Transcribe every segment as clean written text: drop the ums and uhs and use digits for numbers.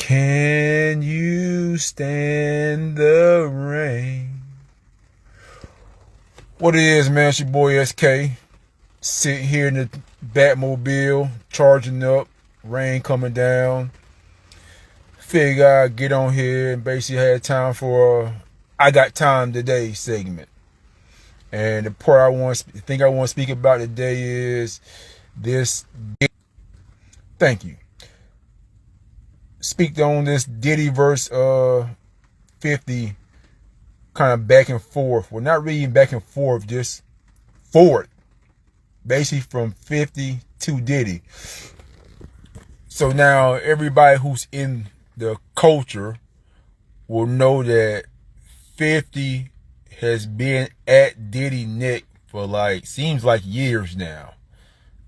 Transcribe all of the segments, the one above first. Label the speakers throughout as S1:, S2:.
S1: Can you stand the rain? What it is, man? It's your boy SK. Sitting here in the Batmobile, charging up, rain coming down. Figure I'd get on here and basically had time for I Got Time Today segment. And the part I want to speak about today is this. Thank you. Speak on this Diddy verse 50 kind of back and forth. Well, not really back and forth, just forward. Basically from 50 to Diddy. So now everybody who's in the culture will know that 50 has been at Diddy neck for seems like years now.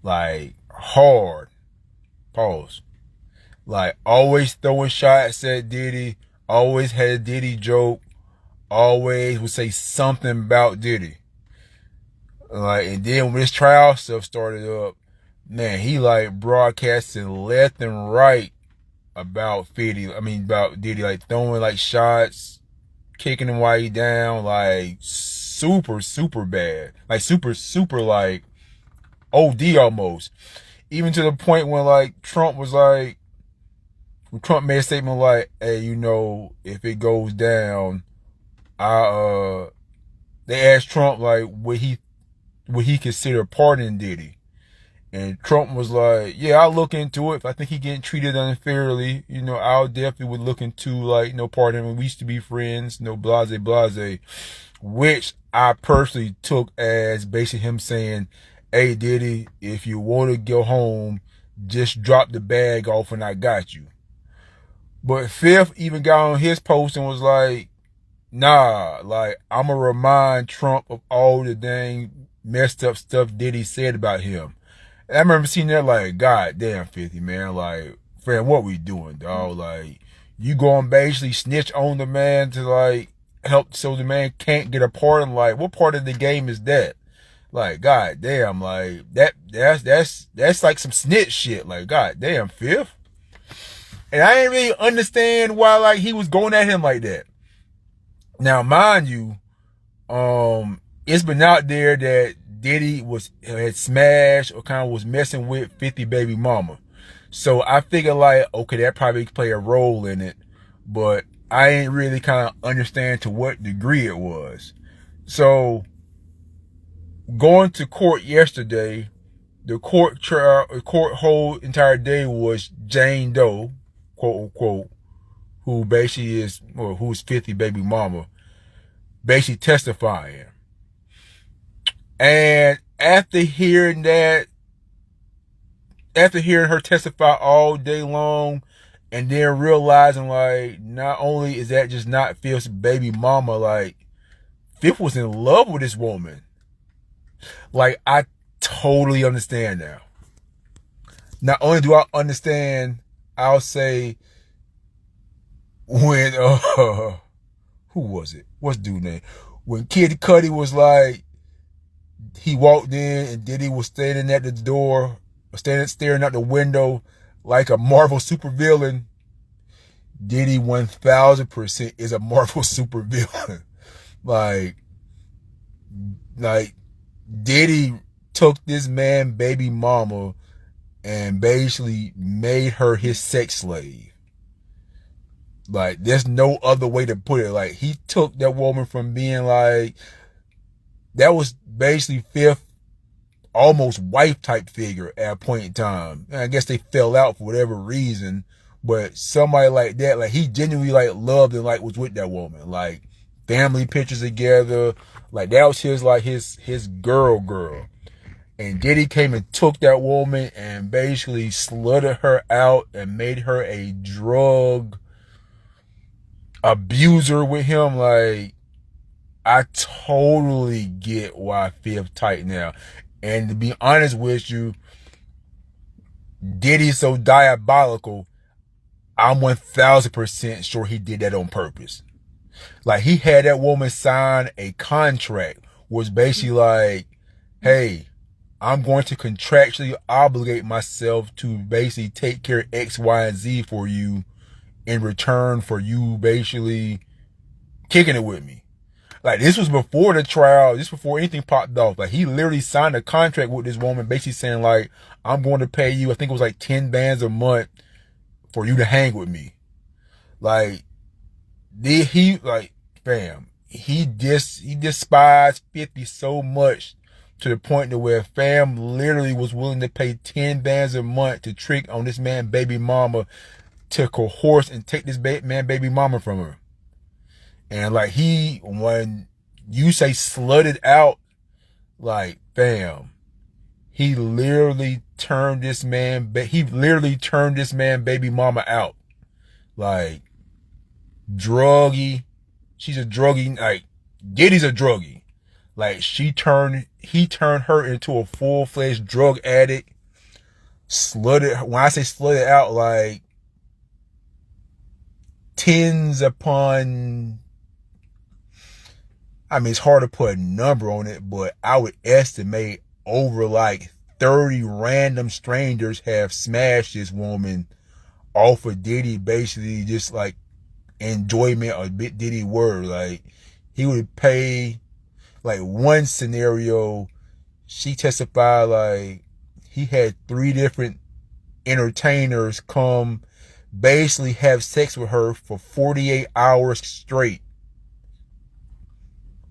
S1: Like hard. Pause. Like always throwing shots at Diddy, always had a Diddy joke, always would say something about Diddy. And then when this trial stuff started up, man, he broadcasting left and right about about Diddy, throwing shots, kicking him while he down, super, super bad. Super OD almost. Even to the point when Trump was when Trump made a statement hey, if it goes down, they asked Trump would he consider pardoning Diddy? And Trump was yeah, I'll look into it. If I think he getting treated unfairly, I'll definitely would look into pardon him. We used to be friends, blase blase. Which I personally took as basically him saying, hey Diddy, if you want to go home, just drop the bag off and I got you. But Fifth even got on his post and was nah, I'm going to remind Trump of all the dang messed up stuff Diddy said about him. And I remember seeing that God damn 50, man. Friend, what we doing, dog? You going basically snitch on the man to help so the man can't get a pardon. What part of the game is that? God damn, that's some snitch shit. God damn, Fifth. And I didn't really understand why he was going at him like that. Now, mind you, it's been out there that Diddy had smashed or kind of was messing with 50 baby mama. So I figured okay, that probably play a role in it, but I ain't really kind of understand to what degree it was. So going to court yesterday, the court whole entire day was Jane Doe, quote unquote, who basically who's 50 baby mama, basically testifying. And after hearing her testify all day long, and then realizing not only is that just not Fifth's baby mama, Fifth was in love with this woman. I totally understand now. Not only do I understand, I'll say when who was it? What's dude's name? When Kid Cudi was he walked in and Diddy was standing at the door, staring out the window like a Marvel supervillain. Diddy 1000% is a Marvel supervillain. Diddy took this man baby mama and basically made her his sex slave. There's no other way to put it. He took that woman from being that was basically Fifth almost wife type figure at a point in time. And I guess they fell out for whatever reason, but somebody like that, he genuinely loved and was with that woman. Family pictures together. That was his girl. And Diddy came and took that woman and basically slutted her out and made her a drug abuser with him. I totally get why Fifth tight now. And to be honest with you, Diddy's so diabolical, I'm 1000% sure he did that on purpose. He had that woman sign a contract, was basically hey, I'm going to contractually obligate myself to basically take care of X, Y, and Z for you in return for you basically kicking it with me. Like, this was before the trial. This before anything popped off. Like, he literally signed a contract with this woman, basically saying, like, I'm going to pay you, I think it was like 10 bands a month for you to hang with me. Like, fam, he despised 50 so much to the point to where fam literally was willing to pay 10 bands a month to trick on this man baby mama, to coerce and take this man baby mama from her. And like, when you say slutted out, like, fam, he literally turned this man baby mama out. Like, druggy. She's a druggy. Like, Diddy's a druggy. Like, he turned her into a full-fledged drug addict. Slutted. When I say slutted out, like, tens upon, I mean, it's hard to put a number on it, but I would estimate over like 30 random strangers have smashed this woman off of Diddy, basically just like enjoyment or Diddy word. Like, he would pay, like, one scenario, she testified, like, he had 3 different entertainers come basically have sex with her for 48 hours straight.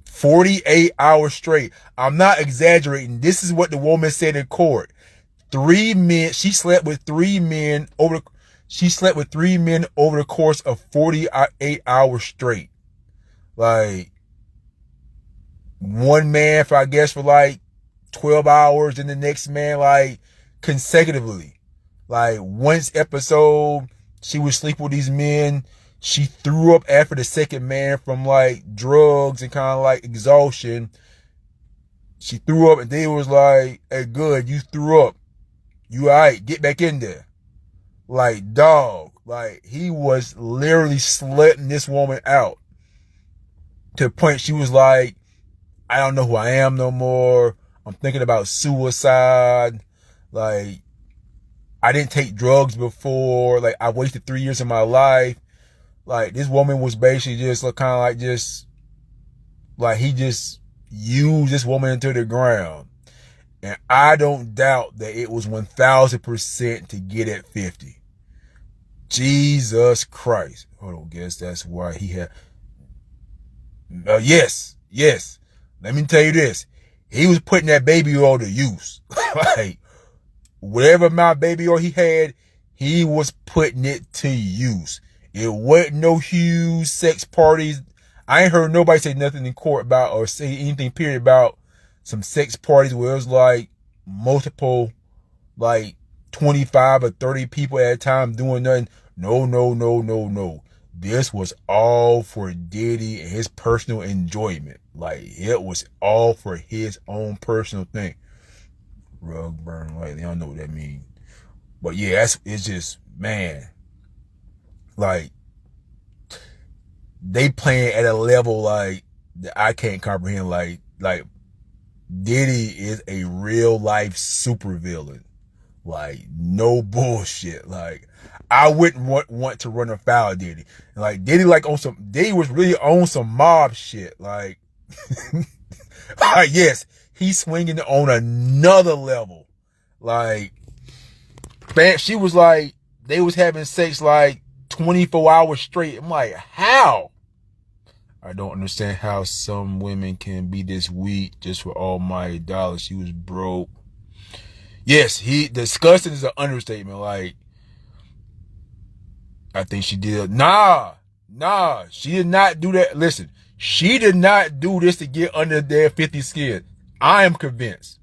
S1: 48 hours straight. I'm not exaggerating. This is what the woman said in court. 3 men, she slept with 3 men over the course of 48 hours straight. Like, one man for like 12 hours, and the next man like consecutively. Like, once episode, she would sleep with these men. She threw up after the second man from like drugs and kind of like exhaustion. She threw up, and they was like, hey, good, you threw up. You alright, get back in there. Like, dog. Like, he was literally slutting this woman out. To the point she was like, I don't know who I am no more. I'm thinking about suicide. Like, I didn't take drugs before. Like, I wasted 3 years of my life. Like, this woman was basically just kind of like he just used this woman into the ground. And I don't doubt that it was 1000% to get at 50. Jesus Christ. Hold on, guess that's why he had. Yes. Let me tell you this. He was putting that baby oil to use. Like, whatever amount of baby oil he had, he was putting it to use. It wasn't no huge sex parties. I ain't heard nobody say nothing in court about, or say anything period about some sex parties where it was like multiple, like 25 or 30 people at a time doing nothing. No. This was all for Diddy and his personal enjoyment. Like, it was all for his own personal thing. Rug burn light. They don't know what that means. But yeah, it's just, man. Like, they playing at a level like that I can't comprehend. Like Diddy is a real life supervillain. Like, no bullshit. Like, I wouldn't want to run afoul of Diddy. Like, Diddy was really on some mob shit. Like, yes, he's swinging on another level. Like, she was like, they was having sex like 24 hours straight. I'm like, how? I don't understand how some women can be this weak just for almighty dollars. She was broke. Yes, disgusting is an understatement. Like, I think she did. Nah, she did not do that. Listen, she did not do this to get under their 50 skin. I am convinced.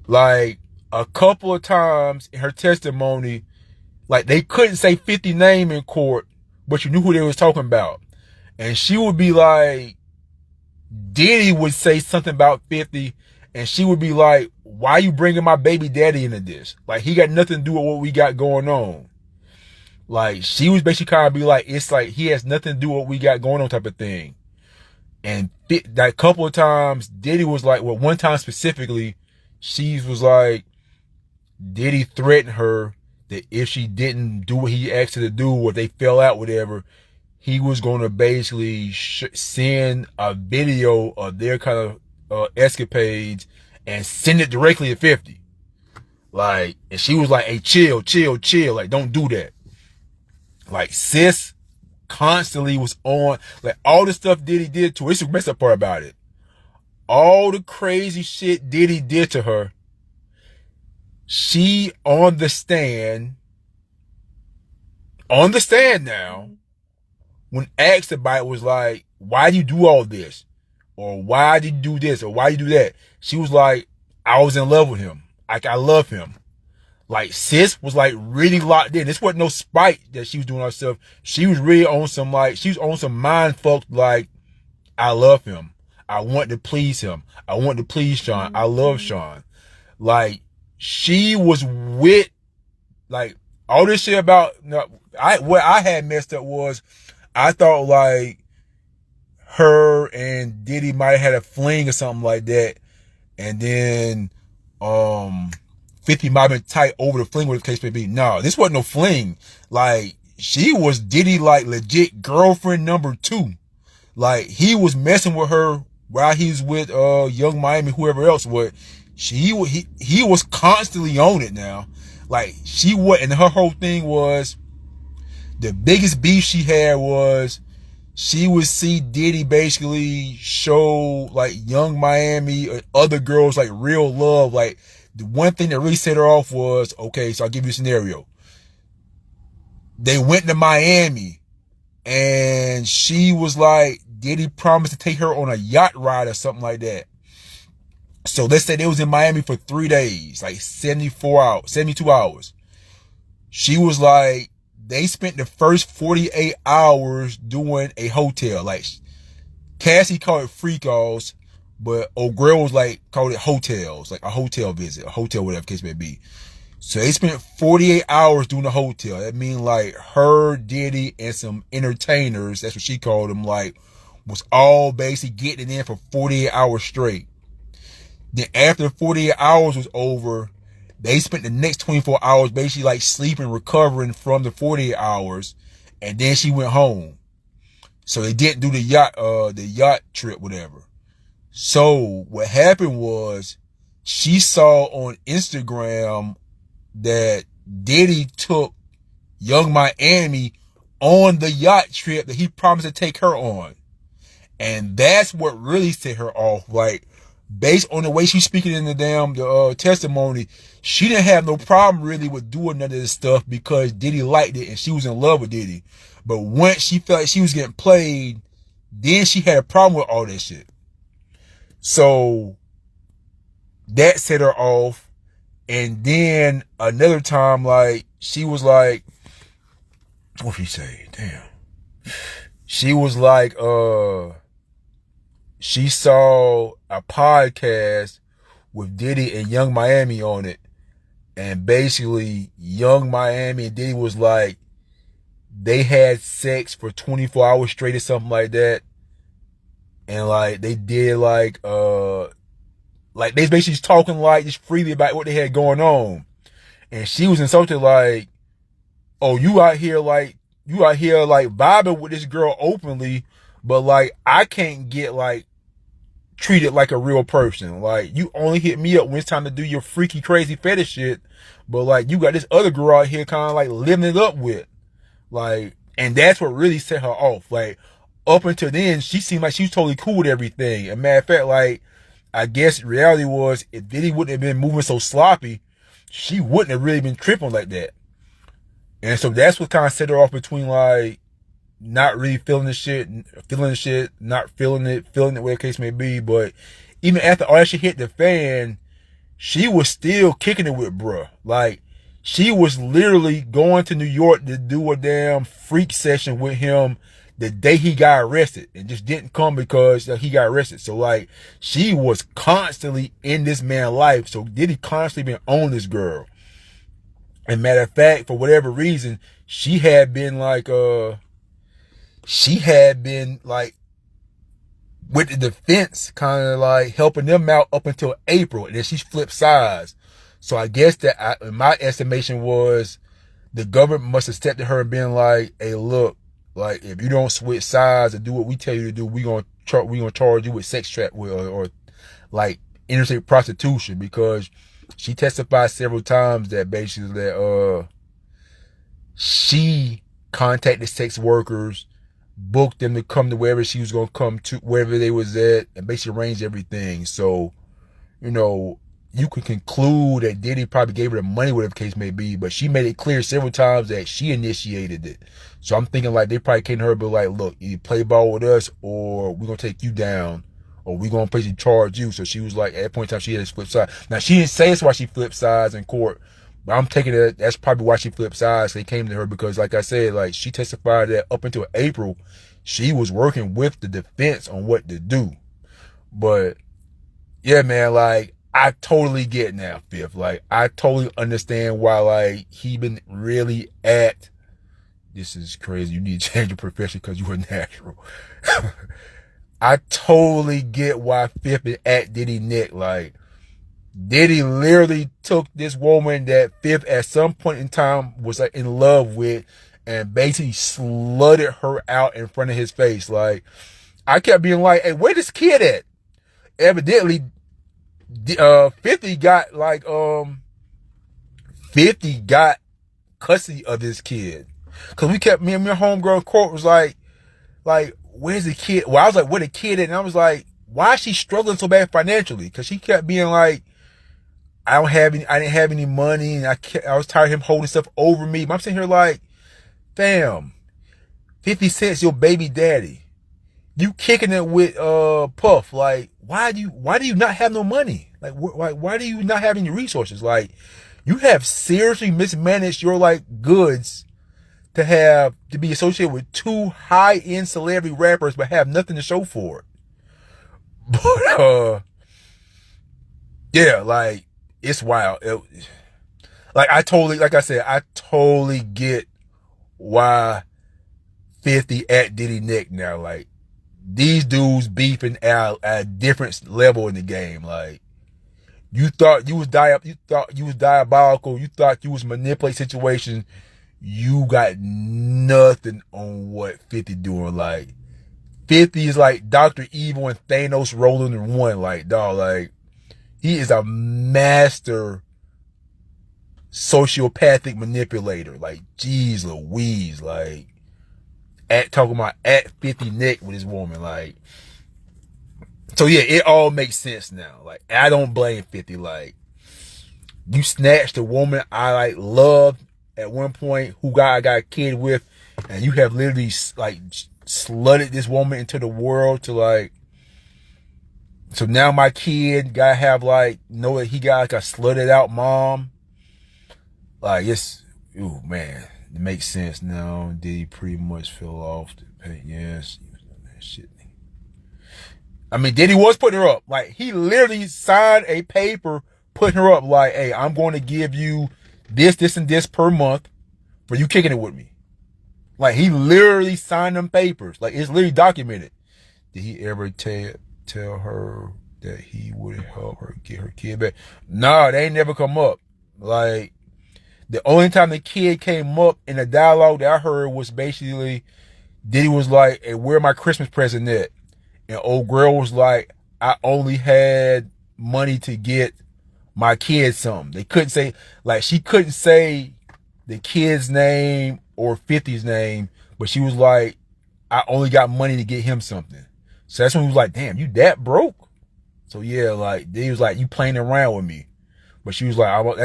S1: Like, a couple of times in her testimony, like, they couldn't say 50 name in court, but you knew who they was talking about. And she would be like, Diddy would say something about 50, and she would be like, why you bringing my baby daddy into this? Like, he got nothing to do with what we got going on. Like, she was basically kind of be like, it's like he has nothing to do with what we got going on type of thing. And that couple of times, Diddy was like, well, one time specifically, she was like, Diddy threatened her that if she didn't do what he asked her to do, or they fell out, whatever, he was going to basically send a video of their kind of escapades and send it directly to 50. Like, and she was like, hey, chill, chill, chill. Like, don't do that. Like, sis constantly was on, like, all the stuff Diddy did to her. It's the messed up part about it. All the crazy shit Diddy did to her, she on the stand now, when asked about it, was like, why do you do all this? Or why did you do this? Or why you do that? She was like, I was in love with him. Like, I love him. Like, sis was like really locked in. This wasn't no spite that she was doing herself. She was really on some, like, she was on some mind fucked, like, I love him. I want to please him. I want to please Sean. I love Sean. Like, she was with, like, all this shit about, what I had messed up was, I thought like her and Diddy might have had a fling or something like that. And then 50 might have been tight over the fling, with the case may be. No, this wasn't no fling. Like, she was Diddy, like, legit girlfriend number 2. Like, he was messing with her while he was with Young Miami, whoever else was. He was constantly on it now. Like, she was, and her whole thing was, the biggest beef she had was, she would see Diddy basically show, like, Young Miami or other girls, like, real love. Like, the one thing that really set her off was, okay, so I'll give you a scenario. They went to Miami, and she was like, Diddy promised to take her on a yacht ride or something like that. So let's say they was in Miami for 3 days, like 72 hours. She was like, they spent the first 48 hours doing a hotel. Like, Cassie called it free calls, but old girl was like, called it hotels, like a hotel visit, a hotel, whatever case may be. So they spent 48 hours doing the hotel. That means like her, Diddy, and some entertainers, that's what she called them, like, was all basically getting in for 48 hours straight. Then after 48 hours was over, they spent the next 24 hours basically like sleeping, recovering from the 48 hours. And then she went home. So they didn't do the yacht trip, whatever. So what happened was, she saw on Instagram that Diddy took Young Miami on the yacht trip that he promised to take her on. And that's what really set her off. Like, based on the way she's speaking in the damn testimony, she didn't have no problem really with doing none of this stuff because Diddy liked it and she was in love with Diddy. But once she felt like she was getting played, then she had a problem with all that shit. So that set her off. And then another time, like, she was like, what did she say? Damn. She was like, she saw a podcast with Diddy and Young Miami on it. And basically, Young Miami and Diddy was like, they had sex for 24 hours straight or something like that. And like, they did like they basically talking like just freely about what they had going on. And she was insulted like, oh, you out here like vibing with this girl openly, but like, I can't get like treated like a real person. Like, you only hit me up when it's time to do your freaky crazy fetish shit, but like, you got this other girl out here kind of like living it up with. Like, and that's what really set her off. Like, up until then, she seemed like she was totally cool with everything. And matter of fact, like, I guess reality was, if Diddy wouldn't have been moving so sloppy, she wouldn't have really been tripping like that. And so that's what kind of set her off between like, not really feeling the shit, not feeling it, whatever the case may be. But even after all that shit hit the fan, she was still kicking it with bruh. Like, she was literally going to New York to do a damn freak session with him the day he got arrested, and just didn't come because he got arrested. So like, she was constantly in this man's life. So Diddy constantly been on this girl. And matter of fact, for whatever reason, she had been like with the defense, kind of like helping them out up until April, and then she flipped sides. So I guess that my estimation was the government must have stepped to her and been like, hey, look, like, if you don't switch sides and do what we tell you to do, we gonna charge you with sex trap or like interstate prostitution, because she testified several times that basically that she contacted sex workers, booked them to come to wherever she was gonna come to, wherever they was at, and basically arranged everything. So, you know, you could conclude that Diddy probably gave her the money, whatever the case may be, but she made it clear several times that she initiated it. So I'm thinking like they probably came to her and be like, look, you play ball with us or we're going to take you down, or we're going to basically charge you. So she was like, at that point in time, she had this flip side. Now, she didn't say it's why she flipped sides in court, but I'm taking it that's probably why she flipped sides. They came to her because, like I said, like she testified that up until April, she was working with the defense on what to do. But yeah, man, like, I totally get now, Fifth. Like, I totally understand why, like, he been really at, this is crazy, you need to change your profession because you were natural. I totally get why Fifth is at Diddy neck. Like, Diddy literally took this woman that Fifth at some point in time was like in love with and basically slutted her out in front of his face. Like, I kept being like, hey, where this kid at? Evidently, 50 got like 50 got custody of this kid, cause we kept, me and my homegirl court was like where's the kid? Well, I was like, where the kid at? And I was like, why is she struggling so bad financially? Cause she kept being like, I didn't have any money, and I was tired of him holding stuff over me. But I'm sitting here like, fam, 50 Cent's your baby daddy. You kicking it with Puff. Like, why do you not have no money? Like, why do you not have any resources? Like, you have seriously mismanaged your like goods to be associated with two high-end celebrity rappers but have nothing to show for it. But yeah, like, it's wild. Like I totally get why 50 at Diddy neck now. Like, these dudes beefing at a different level in the game. Like, you thought you was diabolical. You thought you was manipulating situations. You got nothing on what 50 doing. Like, 50 is like Dr. Evil and Thanos rolling in one. Like, dog, like, he is a master sociopathic manipulator. Like, geez Louise, like, talking about at 50 neck with his woman. Like, so yeah, it all makes sense now. Like, I don't blame 50. Like, you snatched a woman I like loved at one point, who I got a kid with, and you have literally like slutted this woman into the world to like, so now my kid gotta have like, know that he got like a slutted out mom. Like, it's, ooh man, it makes sense now. Did he pretty much fell off the paint? Yes, shit. I mean, Diddy was putting her up. Like, he literally signed a paper putting her up. Like, hey, I'm going to give you this, and this per month for you kicking it with me. Like, he literally signed them papers. Like, it's literally documented. Did he ever tell her that he would help her get her kid back? Nah, they ain't never come up. Like, the only time the kid came up in the dialogue that I heard was basically Diddy was like, hey, where my Christmas present at? And old girl was like, I only had money to get my kids something. They couldn't say, like, she couldn't say the kid's name or 50's name, but she was like, I only got money to get him something. So that's when he was like, damn, you that broke? So yeah, like, he was like, you playing around with me. But she was like, that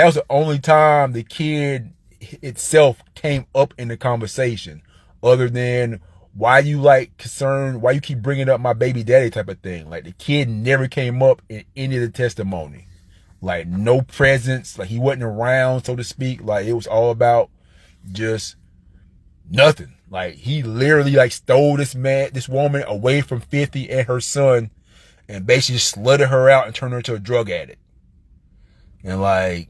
S1: was the only time the kid itself came up in the conversation, other than why you like concerned, why you keep bringing up my baby daddy type of thing. Like, the kid never came up in any of the testimony. Like, no presence, like he wasn't around, so to speak. Like, it was all about just nothing. Like, he literally like stole this woman away from 50 and her son, and basically just slutted her out and turned her into a drug addict. And like,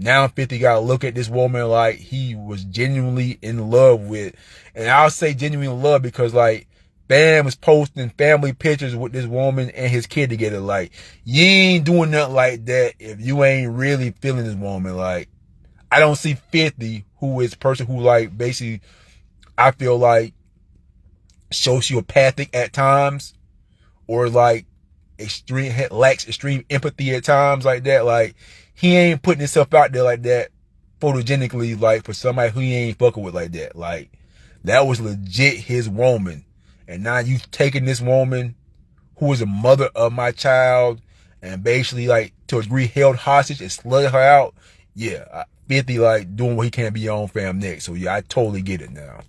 S1: now 50 gotta look at this woman like he was genuinely in love with. And I'll say genuinely in love because like, Bam was posting family pictures with this woman and his kid together. Like, you ain't doing nothing like that if you ain't really feeling this woman. Like, I don't see 50, who is a person who like basically, I feel like sociopathic at times, or like lacks extreme empathy at times like that. Like, he ain't putting himself out there like that photogenically, like for somebody who he ain't fucking with like that. Like, that was legit his woman. And now you taking this woman who is the mother of my child and basically like to a degree held hostage and slugged her out. Yeah, 50 like doing what he can to be your own fam next. So yeah, I totally get it now.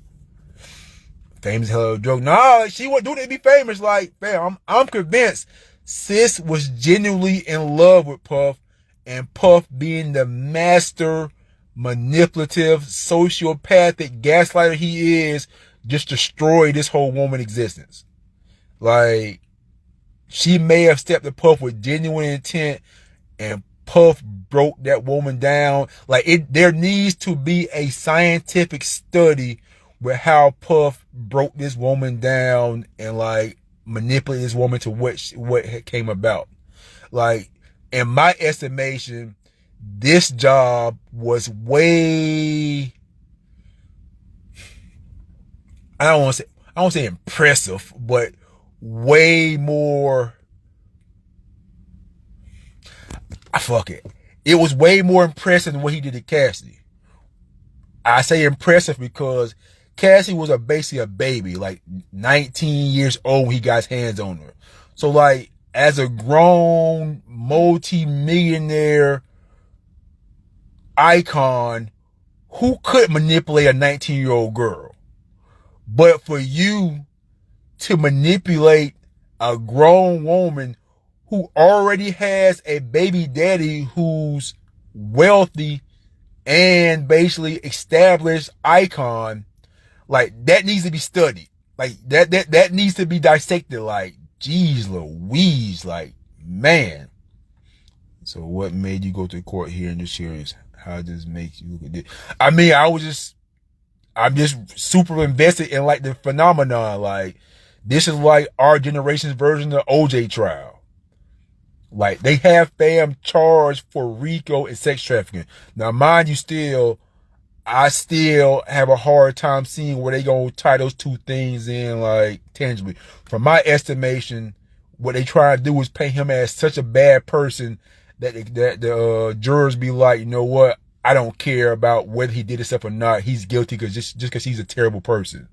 S1: Famous hell of a joke. Nah, she wasn't doing it to be famous. Like, fam, I'm convinced sis was genuinely in love with Puff, and Puff, being the master manipulative, sociopathic gaslighter he is, just destroyed this whole woman existence. Like, she may have stepped to Puff with genuine intent, and Puff broke that woman down. Like, there needs to be a scientific study with how Puff broke this woman down and like manipulated this woman to what came about. Like, in my estimation, this job was way, I don't want to say impressive, but way more, fuck it. It was way more impressive than what he did to Cassidy. I say impressive because Cassie was basically a baby, like 19 years old when he got his hands on her. So like, as a grown multi-millionaire icon, who could manipulate a 19-year-old girl? But for you to manipulate a grown woman who already has a baby daddy who's wealthy and basically established icon, like, that needs to be studied. Like, that needs to be dissected. Like, geez Louise, like, man. So what made you go to court here in this series? How does this make you look at this? I mean, I'm just super invested in like the phenomenon. Like, this is like our generation's version of the OJ trial. Like, they have fam charged for RICO and sex trafficking. Now, mind you, I still have a hard time seeing where they gonna tie those two things in, like, tangibly. From my estimation, what they try to do is paint him as such a bad person that the jurors be like, you know what? I don't care about whether he did this stuff or not. He's guilty just because he's a terrible person.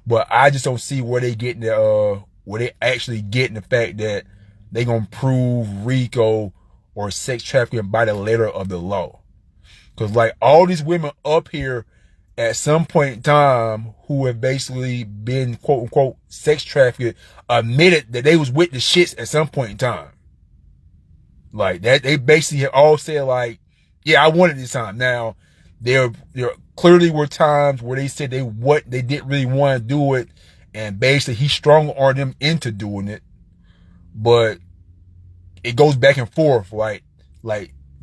S1: But I just don't see where they getting where they actually getting the fact that they gonna prove RICO or sex trafficking by the letter of the law. Because, like, all these women up here at some point in time who have basically been, quote unquote, sex trafficked, admitted that they was with the shits at some point in time. Like, that, they basically have all said, like, yeah, I wanted this time. Now, there clearly were times where they said they didn't really want to do it, and basically he strong-armed them into doing it. But it goes back and forth. Like,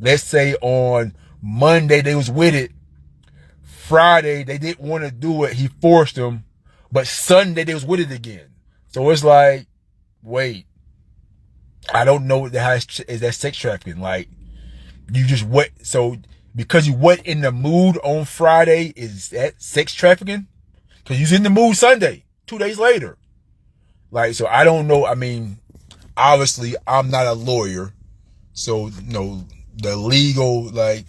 S1: let's say on Monday they was with it, Friday they didn't want to do it, he forced them, but Sunday they was with it again. So it's like, wait, I don't know what the hell is that sex trafficking. Like, you just what? So because you went in the mood on Friday, is that sex trafficking? Because you was in the mood Sunday, 2 days later. Like, so I don't know. I mean, obviously I'm not a lawyer, so the legal, like,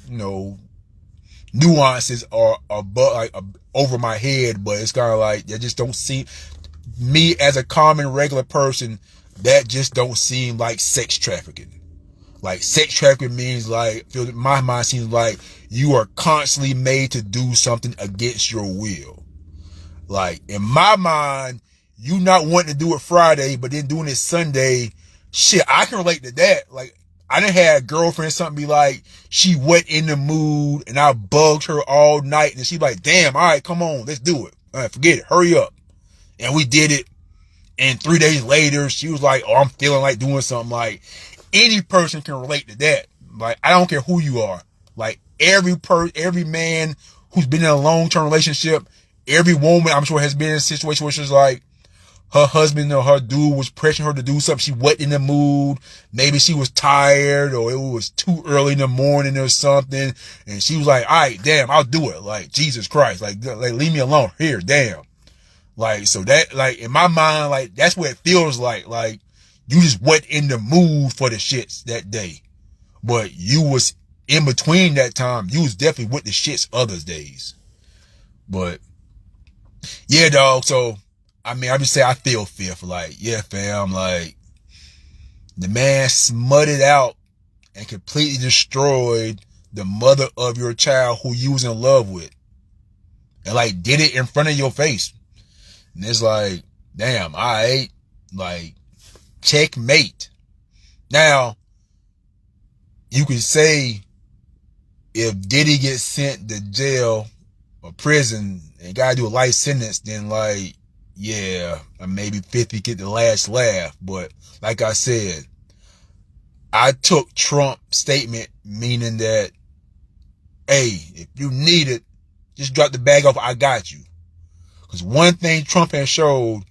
S1: nuances are above, like, over my head, but it's kind of like, they just don't seem, me as a common regular person, that just don't seem like sex trafficking. Like, sex trafficking means, like, in my mind, seems like you are constantly made to do something against your will. Like, in my mind, you not wanting to do it Friday, but then doing it Sunday, shit, I can relate to that. Like, I done had a girlfriend something be like, she went in the mood and I bugged her all night, and she like, damn, all right, come on, let's do it. All right, forget it, hurry up. And we did it. And 3 days later, she was like, oh, I'm feeling like doing something. Like, any person can relate to that. Like, I don't care who you are. Like, every man who's been in a long-term relationship, every woman, I'm sure, has been in a situation where she's like, her husband or her dude was pressuring her to do something. She wasn't in the mood. Maybe she was tired or it was too early in the morning or something. And she was like, all right, damn, I'll do it. Like, Jesus Christ. Like leave me alone here. Damn. Like, so that, like, in my mind, like, that's what it feels like. Like, you just wasn't in the mood for the shits that day. But you was in between that time. You was definitely with the shits others days. But, yeah, dog. So, I mean, I just say I feel fearful. Like, yeah, fam, like, the man smutted out and completely destroyed the mother of your child who you was in love with. And, like, did it in front of your face. And it's like, damn, alright, like, checkmate. Now, you could say, if Diddy gets sent to jail or prison and gotta do a life sentence, then like, yeah, maybe 50 get the last laugh. But like I said, I took Trump's statement meaning that, hey, if you need it, just drop the bag off, I got you. Because one thing Trump has showed,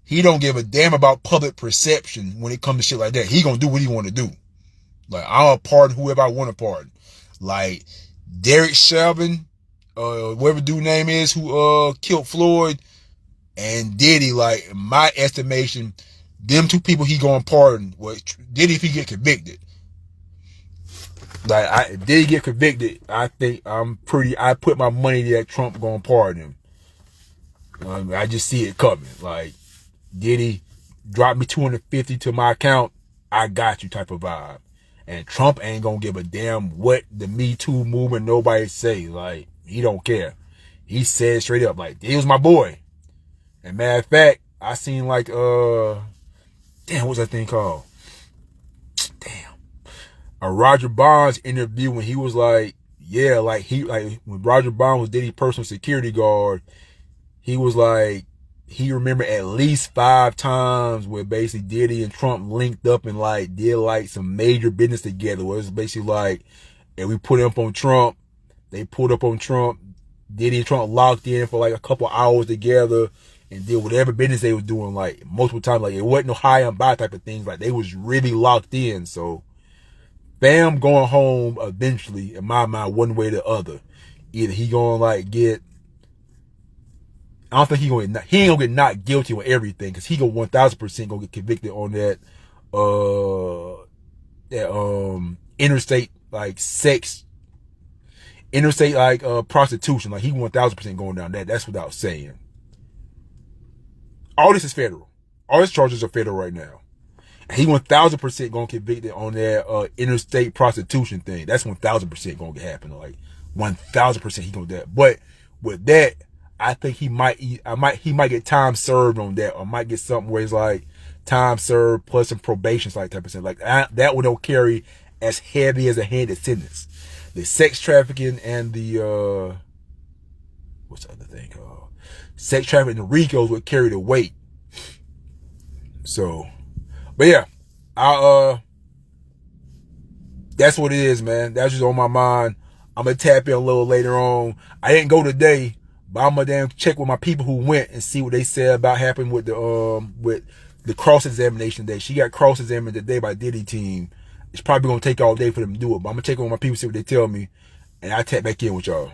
S1: he don't give a damn about public perception when it comes to shit like that. He gonna do what he want to do. Like, I'll pardon whoever I want to pardon. Like, Derek Chauvin, whatever dude name is, who killed Floyd, and Diddy, like, in my estimation, them two people he gonna pardon. Well, Diddy, if he get convicted. Like, if Diddy get convicted, I think I put my money that Trump gonna pardon him. I just see it coming. Like, Diddy, drop me $250 to my account, I got you type of vibe. And Trump ain't gonna give a damn what the Me Too movement nobody say. Like, he don't care. He said straight up, like, he was my boy. And matter of fact, I seen like, damn, what's that thing called? Damn. A Roger Bonds interview when he was like, yeah, like when Roger Bonds was Diddy's personal security guard, he was like, he remembered at least 5 times where basically Diddy and Trump linked up and like did like some major business together. Where it's basically like, and we put up on Trump, they pulled up on Trump, Diddy and Trump locked in for like a couple hours together and did whatever business they was doing, like multiple times. Like, it wasn't no high and by type of things. Like, they was really locked in. So Bam going home eventually, in my mind, one way or the other. Either he gonna like get, I don't think he ain't gonna get not guilty on everything, because he gonna 1000% gonna get convicted on that interstate like sex, interstate like prostitution. Like, he 1000% going down that. That's without saying. All this is federal. All his charges are federal right now. And he 1000% gonna get convicted on that interstate prostitution thing. That's 1000% gonna happen. Like, 1000% he gonna do that. But with that, I think he might get time served on that, or might get something where it's like time served plus some probation like type of thing. Like, that one don't carry as heavy as a handed sentence. The sex trafficking and the what's the other thing called? Sex trafficking and the RICOs would carry the weight. So, but yeah, that's what it is, man. That's just on my mind. I'm gonna tap in a little later on. I didn't go today, but I'm gonna damn check with my people who went and see what they said about happening with the cross-examination day. She got cross-examined today by Diddy team. It's probably gonna take all day for them to do it, but I'm gonna check with my people, see what they tell me, and I'll tap back in with y'all.